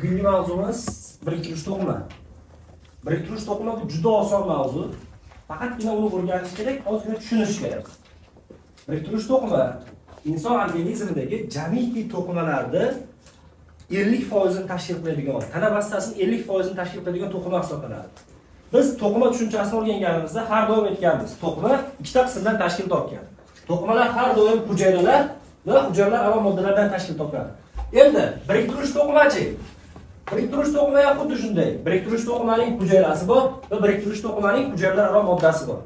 Bugungi mavzumiz biriktirish to'qima. Biriktirish to'qima bu juda oson mavzu. Faqatgina uni o'rganish kerak, ozgina tushunish kerak. Biriktirish to'qima inson organizmidagi jamiki to'qimalarni 50% ni tashkil qiladigan, tana massasining 50% ni tashkil qiladigan to'qima hisoblanadi. Biz to'qima tushunchasini o'rganganimizda har doim aytganmiz, to'qima ikkita qismdan tashkil topgan. To'qimalar har doim hujayralar va hujayralararo moddalardan tashkil topgan. Endi biriktirish to'qimachi. Biriktirish to'qima ham xuddi shunday. Biriktirish to'qimaning hujayrasi bor va biriktirish to'qimaning hujayralararo moddasi bor.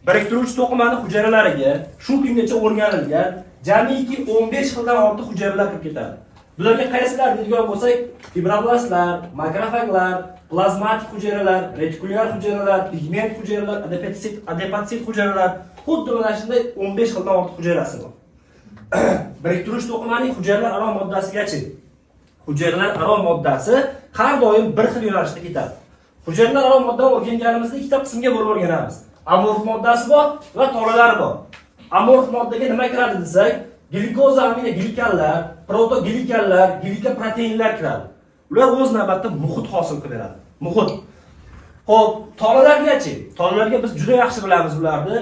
Biriktirish to'qimaning hujayralariga shu kungacha o'rganilgan jamiki 15 xildan ortiq hujayralar kirib ketadi. Bularga qaysilar deydigan bo'lsak, fibroblastlar, makrofaglar, plazmatik hujayralar, retikulyar hujayralar, pigment hujayralar, adipotsit hujayralar, xuddi mana shunday 15 xildan ortiq hujayrasi bor. Biriktirish to'qimaning hujayralararo moddasigacha. Hujayralararo moddasi har doim bir xil yo'nalishda ketadi. Hujayralararo moddani o'rganganimizda ikkita qismga bo'lib o'rganamiz. Amorf moddasi bor va tolalari bor. Amorf moddaga nima kiradi desak, glikoza, aminoglikanlar, protoglikanlar, glikoproteinlar kiradi. Ular o'z navbatida muhit hosil qiladi. Muhit. Xo'p, tolalargachi? Tolalarga biz juda yaxshi bilamiz ularni.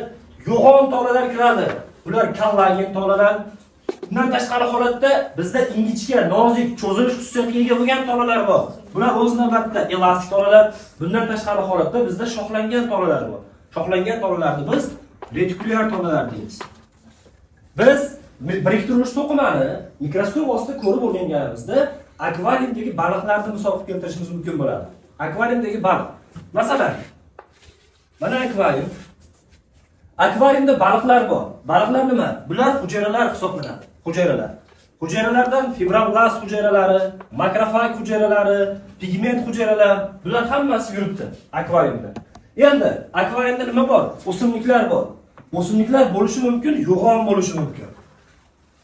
Yo'g'on tolalar kiradi. Ular kollagen tolalar. Bundan tashqari holatda bizda ingichka, nozik, cho'zilish xususiyatiga ega bo'lgan tolalar bor. Bular o'z navbatida elastik tolalar. Bundan tashqari holatda bizda shoxlangan tolalar bor. Shoxlangan tolalarni biz retikulyar tolalar deymiz. Biz biriktirish to'qimani mikroskop ostida ko'rib o'rganganimizda akvariumdagi baliqlarni misol qilib keltirishimiz mumkin bo'ladi. Akvariumdagi baliq. Masalan, mana akvarium. Akvariumda baliqlar bor. Baliqlar nima? Bular hujayralar hisoblanadi. Hujayralar. Hujayralardan fibroblast hujayralari, makrofag hujayralari, pigment hujayralar, bular hammasi yuribdi akvariumda. Endi akvariumda nima bor? O'simliklar bor. O'simliklar bo'lishi mumkin, yo'g'on bo'lishi mumkin.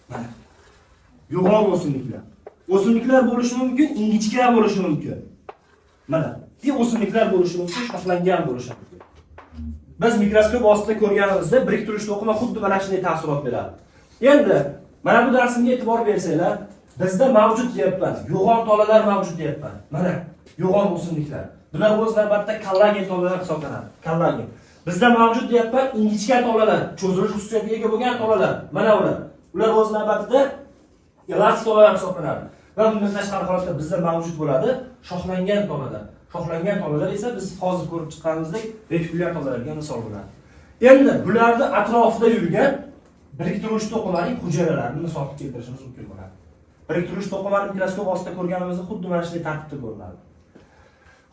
Mana. Yo'g'on o'simliklar. O'simliklar bo'lishi mumkin, ingichka bo'lishi mumkin. Mana. Bu o'simliklar bo'lishi mumkin, shoxlangan bo'lishi mumkin. Biz mikroskop ostida ko'rganimizda biriktirish to'qima xuddi mana shunday ta'sirot beradi. Endi mana bu darsimga e'tibor bersanglar, bizda mavjud deyapman, yo'g'on tolalar mavjud deyapman. Mana yo'g'on o'simliklar. Bular o'z navbatida kollagen tolalar hisoblanadi. Kollagen. Bizda mavjud deyapman ingichka tolalar, cho'zilish xususiyatiga ega bo'lgan tolalar. Mana ular. Ular o'z navbatida elastik tolalar hisoblanadi. Va bundan tashqari holatda bizda mavjud bo'ladi shoxlangan tolalar. Shoxlangan tolalar esa biz hozir ko'rib chiqqanimizdek retikulyar tolalarga misol bo'ladi. Endi bularni atrofida yurgan biriktirish to'qimaning hujayralarini misol qilib keltirishimiz mumkin bo'ladi. Biriktirish to'qimani mikroskop ostida ko'rganimizda xuddi mana shunday tartibda ko'rinadi.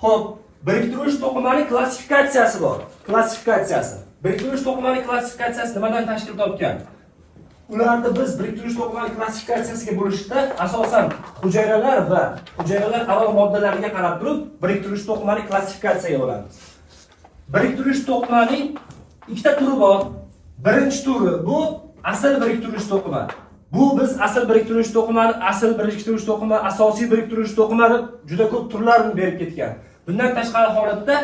Xo'p, biriktirish to'qimaning klassifikatsiyasi bor. Klassifikatsiyasi. Biriktirish to'qimaning klassifikatsiyasi nimadan tashkil topgan? Ularni biz biriktirish to'qimaning klassifikatsiyasiga bo'lishda asosan hujayralar va hujayralararo moddalarga qarab turib biriktirish to'qimaning klassifikatsiyaga bo'lamiz. Biriktirish to'qimaning ikkita turi bor. Birinchi turi bu asl biriktirish to'qima. Bu biz asl biriktirish to'qima, asosiy biriktirish to'qima deb juda ko'p turlarni berib ketgan. Bundan tashqari holatda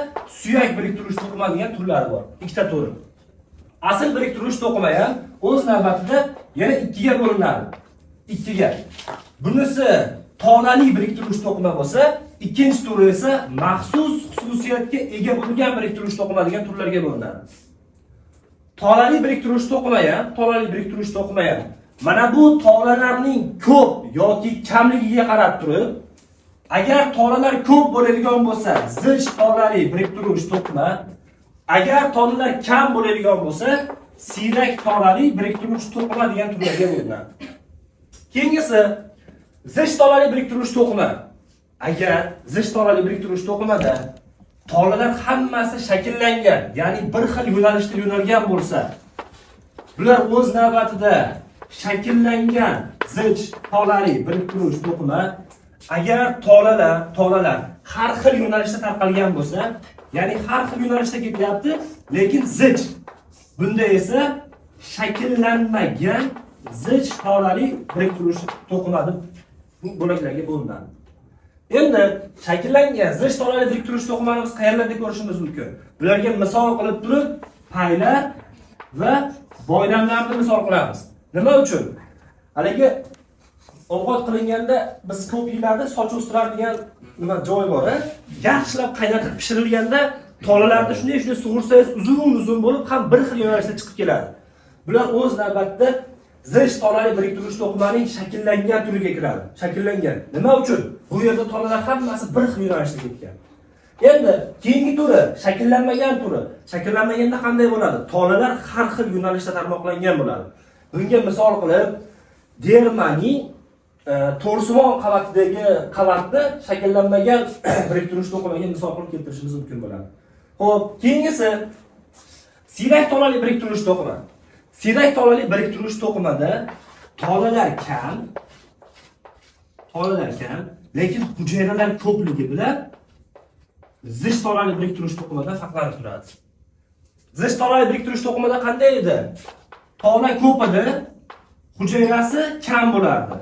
suyak biriktirish to'qima degan turlar bor. Ikkita turi. Asl biriktirish to'qima ham o'z navbatida yana ikkiga bo'linadi. Ikkiga. Bunisi tonali biriktirish to'qima bo'lsa, ikkinchi turi esa maxsus xususiyatga ega bo'lgan biriktirish to'qima degan turlarga bo'linadi. Tonali biriktirish to'qima ham mana bu tolalarning ko'p yoki kamligiga qarab turib, agar tolalar ko'p bo'ladigan bo'lsa, zich tonali biriktirish to'qima, agar tolalar kam bo'ladigan bo'lsa, siyrak tolali biriktirish to'qima degan turlarga bo'linadi. Keyingisi zich tolali biriktirish to'qima. Agar zich tolali biriktirish to'qimada tolalar hammasi shakllangan, ya'ni bir xil yo'nalishda yo'nalgan bo'lsa, bular o'z navbatida shakllangan zich tolali biriktirish to'qima. Agar tolalar har xil yo'nalishda tarqalgan bo'lsa, ya'ni har xil yo'nalishda ketyapti, lekin zich. Bunda esa shakllanmagan zich tolali biriktirish to'qima deb bo'laklarga bo'linadi. Endi shakllangan zich tolali biriktirish to'qimani biz qayerlarda ko'rishimiz mumkin? Bularga misol qilib turib, paylar va boylamlarni misol qilamiz. Nima uchun? Haligi ovqat qilinganda biz ko'p yillarda soch o'stiradigan nima joy bor, yaxshilab qaynatib pishirilganda tolalarda shunday sug'ursangiz uzun bo'lib ham bir xil yo'nalishda chiqib keladi. Bular o'z navbatida zich tolali biriktirish to'qimaning shakllangan turiga kiradi. Shakllangan. Nima uchun? Bu yerda tolalar hammasi bir xil yo'nalishda ketgan. Endi keyingi turi, shakllanmagan turi. Shakllanmaganda qanday bo'ladi? Tolalar har xil yo'nalishda tarmoqlangan bo'ladi. Bunga misol qilib, dermaning to'rsimon qavatidagi qavatni shakllanmagan biriktirish to'qimaga misol qilib keltirishimiz mumkin bo'ladi. Xo'p, keyingisi siyrak tolali biriktirish to'qima. Siyrak tolali biriktirish to'qimada tolalar kam, lekin hujayralar ko'pligi bilan zich tolali biriktirish to'qimadan farqlanib turadi. Zich tolali biriktirish to'qimada qanday edi? Tola ko'p edi, hujayrasi kam bo'lardi.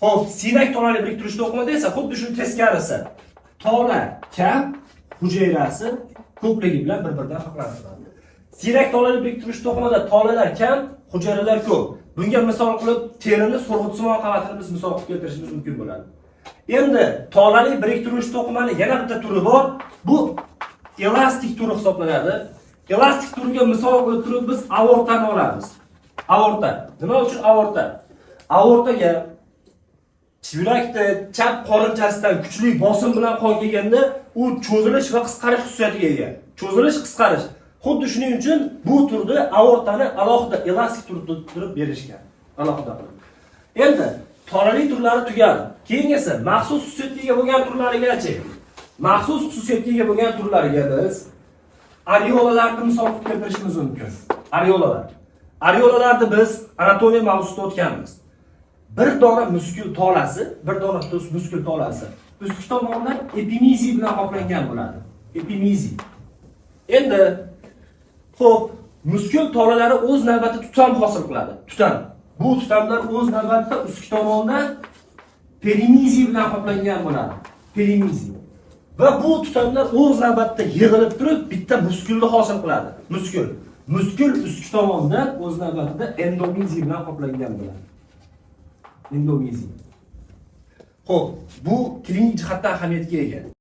Xo'p, siyrak tolali biriktirish to'qimada esa xuddi shu teskarisi. Tola kam, hujayrasi ko'pligi bilan bir-biridan farqlanib turadi. Siyrak tolali biriktirish to'qimada tolalar kam, hujayralar ko'p. Bunga misol qilib terini so'rg'itsimon qavatini biz misol qilib keltirishimiz mumkin bo'ladi. Endi tolali biriktirish to'qimaning yana bitta turi bor. Bu elastik turi hisoblanadi. Elastik turiga misol qilib turib biz aortani olamiz. Aorta. Nima uchun aorta? Aortaga yurakda chap qorinchasidan kuchli bosim bilan qon kelganda u cho'zilish va qisqarish xususiyatiga ega. Cho'zilish, qisqarish. Xuddi shuning uchun bu turda aortani alohida elastik turib berishgan. Alohida qilib. Endi tolali turlari tugadi. Keyingisi maxsus xususiyatga bo'lgan turlarigacha. Maxsus xususiyatga bo'lgan turlariga biz areolalarni misol qilib keltirishimiz mumkin. Areolalar. Areolalarni biz anatomiya mavzusida o'tganmiz. Bir dona muskul tolasi, ustki tomonidan epimiziy bilan qoplangan bo'ladi. Epimiziy. Endi xo'p, muskul tolalari o'z navbatida tutam hosil qiladi. Tutam. Bu tutamlar o'z navbatida ustki tomonidan perimiziy bilan qoplangan bo'ladi. Perimiziy. Va bu tutamlar o'z navbatida yig'ilib turib bitta muskulni hosil qiladi. Muskul ustki tomonidan o'z navbatida endomiziy bilan qoplangan bo'ladi. Endomiziy. Xo'p, bu klinik jihatdan ahamiyatga ega.